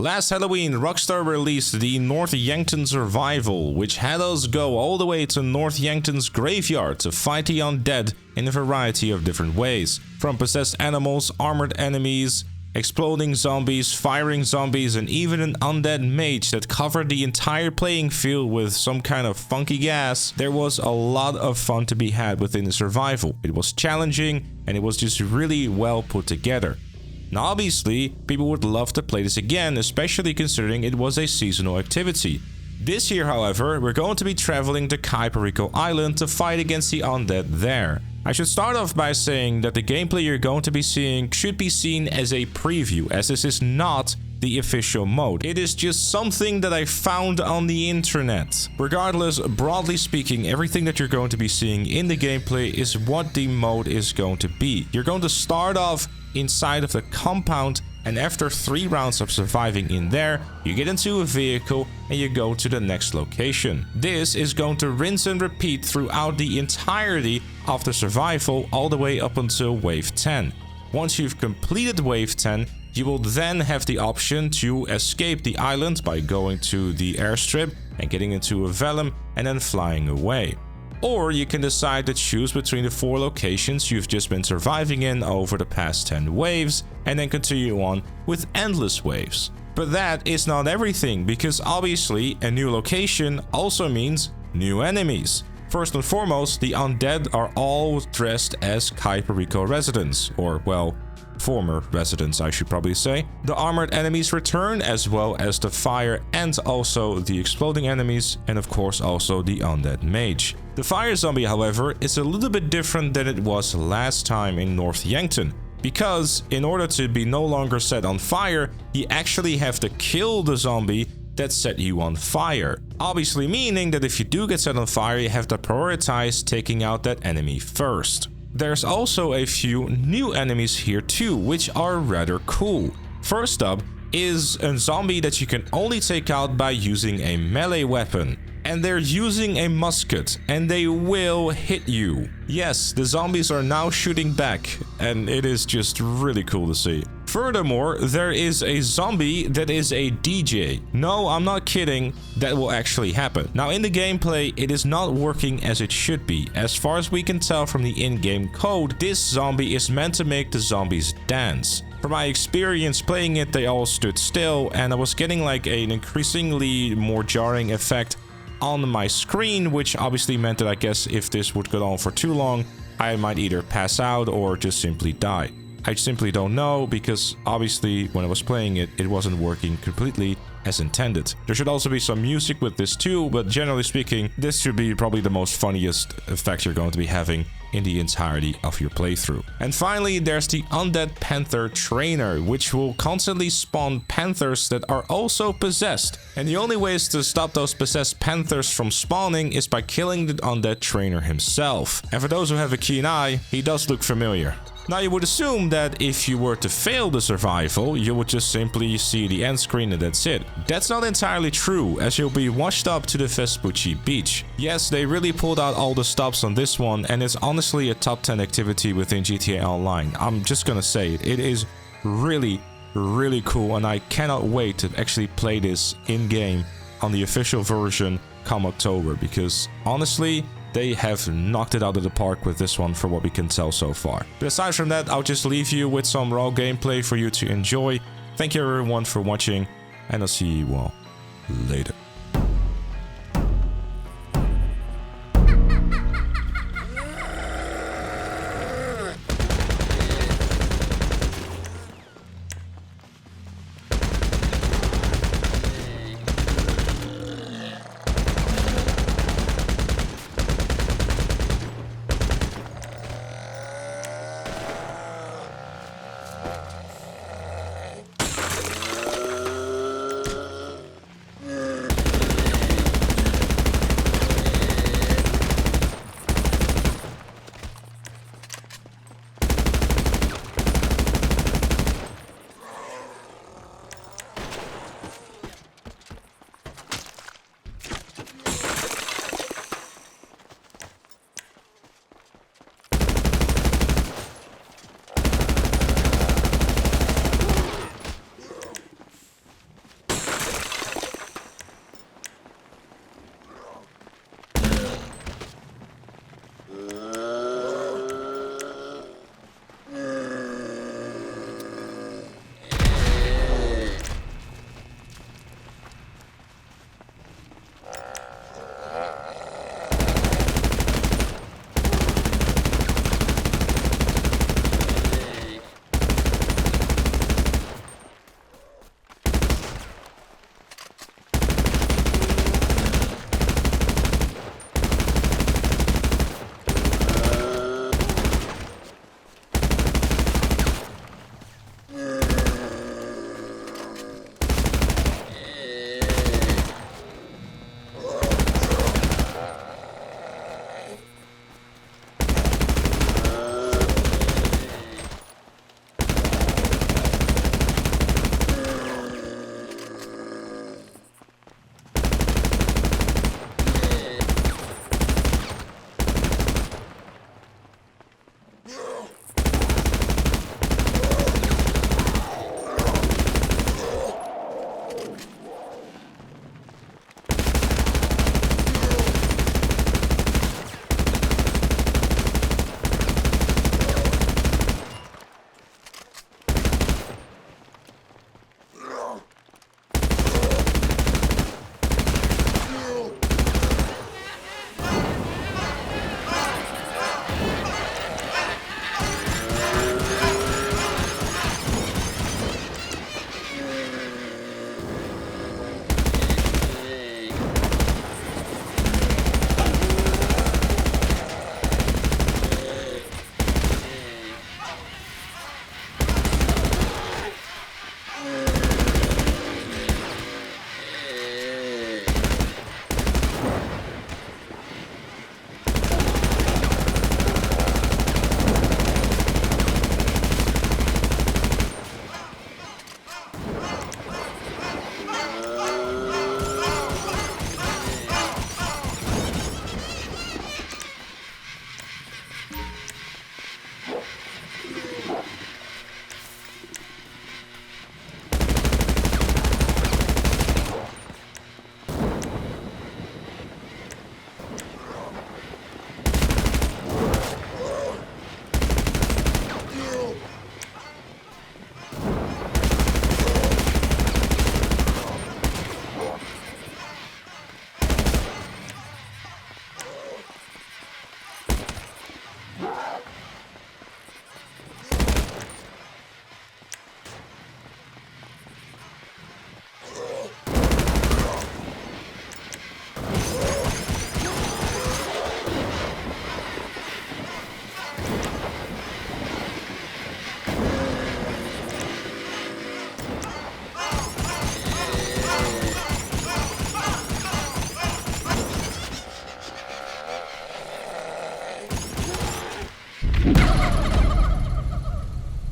Last Halloween, Rockstar released the North Yankton Survival, which had us go all the way to North Yankton's graveyard to fight the undead in a variety of different ways. From possessed animals, armored enemies, exploding zombies, firing zombies, and even an undead mage that covered the entire playing field with some kind of funky gas. There was a lot of fun to be had within the survival. It was challenging and it was just really well put together. Now obviously, people would love to play this again, especially considering it was a seasonal activity. This year, however, we're going to be traveling to Cayo Perico Island to fight against the undead there. I should start off by saying that the gameplay you're going to be seeing should be seen as a preview, as this is not the official mode. It is just something that I found on the internet. Regardless, broadly speaking, everything that you're going to be seeing in the gameplay is what the mode is going to be. You're going to start off inside of the compound, and after 3 rounds of surviving in there, you get into a vehicle and you go to the next location. This is going to rinse and repeat throughout the entirety of the survival all the way up until wave 10. Once you've completed wave 10, you will then have the option to escape the island by going to the airstrip and getting into a Velum and then flying away. Or you can decide to choose between the 4 locations you've just been surviving in over the past 10 waves and then continue on with endless waves. But that is not everything, because obviously a new location also means new enemies. First and foremost, the undead are all dressed as Cayo Perico residents, or well, former residents I should probably say. The armored enemies return, as well as the fire and also the exploding enemies, and of course also the undead mage. The fire zombie, however, is a little bit different than it was last time in North Yankton, because in order to be no longer set on fire, you actually have to kill the zombie that set you on fire. Obviously meaning that if you do get set on fire, you have to prioritize taking out that enemy first. There's also a few new enemies here too, which are rather cool. First up is a zombie that you can only take out by using a melee weapon. And they're using a musket, and they will hit you. Yes, the zombies are now shooting back, and it is just really cool to see. Furthermore, there is a zombie that is a DJ. No, I'm not kidding, that will actually happen. Now in the gameplay, it is not working as it should be. As far as we can tell from the in-game code, this zombie is meant to make the zombies dance. From my experience playing it, they all stood still, and I was getting like an increasingly more jarring effect on my screen, which obviously meant that I guess if this would go on for too long, I might either pass out or just simply die. I simply don't know, because obviously when I was playing it, it wasn't working completely as intended. There should also be some music with this too, but generally speaking, this should be probably the most funniest effect you're going to be having in the entirety of your playthrough. And finally, there's the Undead Panther Trainer, which will constantly spawn panthers that are also possessed. And the only ways to stop those possessed panthers from spawning is by killing the Undead Trainer himself. And for those who have a keen eye, he does look familiar. Now you would assume that if you were to fail the survival, you would just simply see the end screen and that's it. That's not entirely true, as you'll be washed up to the Vespucci beach. Yes, they really pulled out all the stops on this one, and it's honestly a top 10 activity within GTA Online. I'm just gonna say it. It is really cool, and I cannot wait to actually play this in-game on the official version come October, because honestly, they have knocked it out of the park with this one for what we can tell so far. But aside from that, I'll just leave you with some raw gameplay for you to enjoy. Thank you everyone for watching, and I'll see you all later.